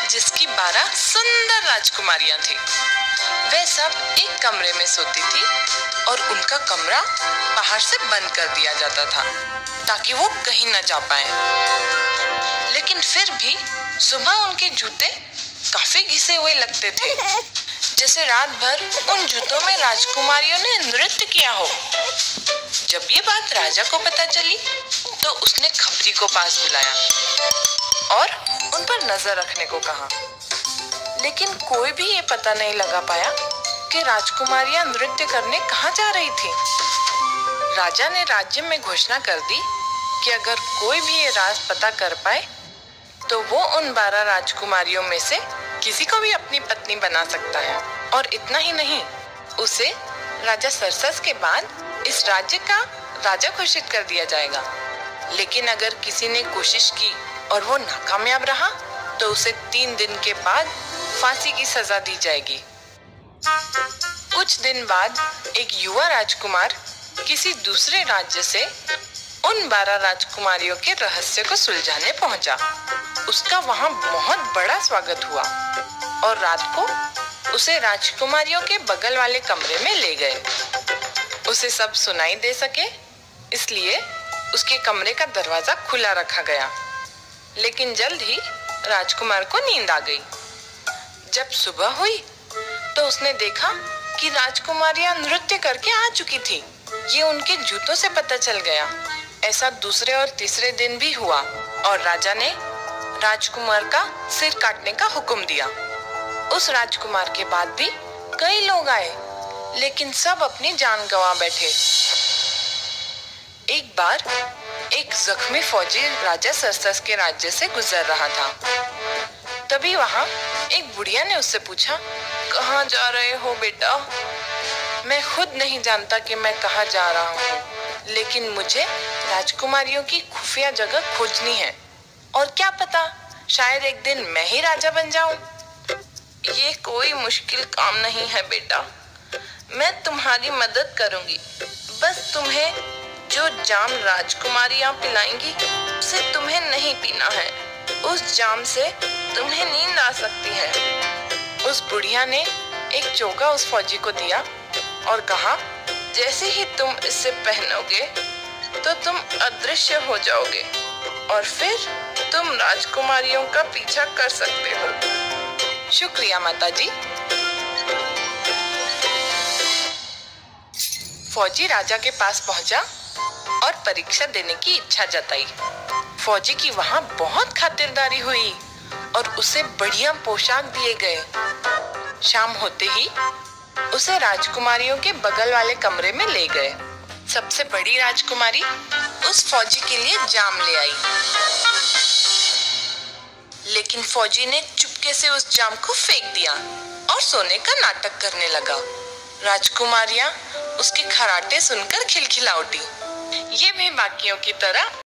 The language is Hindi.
जिसकी 12 सुंदर राजकुमारियां थी। वे सब एक कमरे में सोती थी और उनका कमरा बाहर से बंद कर दिया जाता था ताकि वो कहीं न जा पाए। लेकिन फिर भी सुबह उनके जूते काफी घिसे हुए लगते थे, जैसे रात भर उन जूतों में राजकुमारियों ने नृत्य किया हो। जब ये बात राजा को पता चली तो उसने खबरी को पास बुलाया और उन पर नजर रखने को कहा। लेकिन कोई भी ये पता नहीं लगा पाया कि राजकुमारियां नृत्य करने कहाँ जा रही थी। राजा ने राज्य में घोषणा कर दी कि अगर कोई भी ये राज पता कर पाए तो वो उन 12 राजकुमारियों में से किसी को भी अपनी पत्नी बना सकता है। और इतना ही नहीं, उसे राजा सरसस के बाद इस राज्य का राजा घोषित कर दिया जाएगा। लेकिन अगर किसी ने कोशिश की और वो नाकामयाब रहा तो उसे 3 दिन के बाद फांसी की सजा दी जाएगी। कुछ दिन बाद एक युवा राजकुमार किसी दूसरे राज्य से उन 12 राजकुमारियों के रहस्य को सुलझाने पहुंचा। उसका वहां बहुत बड़ा स्वागत हुआ और रात को उसे राजकुमारियों के बगल वाले कमरे में ले गए। उसे सब सुनाई दे सके इसलिए उसके कमरे का दरवाजा खुला रखा गया। लेकिन जल्द ही राजकुमार को नींद आ गई। जब सुबह हुई तो उसने देखा कि राजकुमारियां नृत्य करके आ चुकी थी। ये उनके जूतों से पता चल गया। ऐसा दूसरे और तीसरे दिन भी हुआ और राजा ने राजकुमार का सिर काटने का हुक्म दिया। उस राजकुमार के बाद भी कई लोग आए, लेकिन सब अपनी जान गंवा बैठे। एक बार एक जख्मी फौजी राजा सरसस के राज्य से गुजर रहा था। तभी वहां एक बुढ़िया ने उससे पूछा, कहाँ जा रहे हो बेटा? मैं खुद नहीं जानता कि मैं कहाँ जा रहा हूँ, लेकिन मुझे राजकुमारियों की खुफिया जगह खोजनी है और क्या पता शायद एक दिन मैं ही राजा बन जाऊं। ये कोई मुश्किल काम नहीं है बेटा, मैं तुम्हारी मदद करूंगी। बस तुम्हें जो जाम राजकुमारियां पिलाएंगी उसे तुम्हें नहीं पीना है। उस जाम से तुम्हें नींद आ सकती है। उस बुढ़िया ने एक चोगा उस फौजी को दिया और कहा, जैसे ही तुम इसे पहनोगे तो तुम अदृश्य हो जाओगे और फिर तुम राजकुमारियों का पीछा कर सकते हो। शुक्रिया माताजी। फौजी राजा के पास पहुंचा और परीक्षा देने की इच्छा जताई। फौजी की वहां बहुत खातिरदारी हुई और उसे बढ़िया पोशाक दिए गए। शाम होते ही उसे राजकुमारियों के बगल वाले कमरे में ले गए। सबसे बड़ी राजकुमारी उस फौजी के लिए जाम ले आई, लेकिन फौजी ने चुपके से उस जाम को फेंक दिया और सोने का नाटक करने लगा। राजकुमारियां उसके खर्राटे सुनकर खिलखिला उठी। ये भी बाकियों की तरह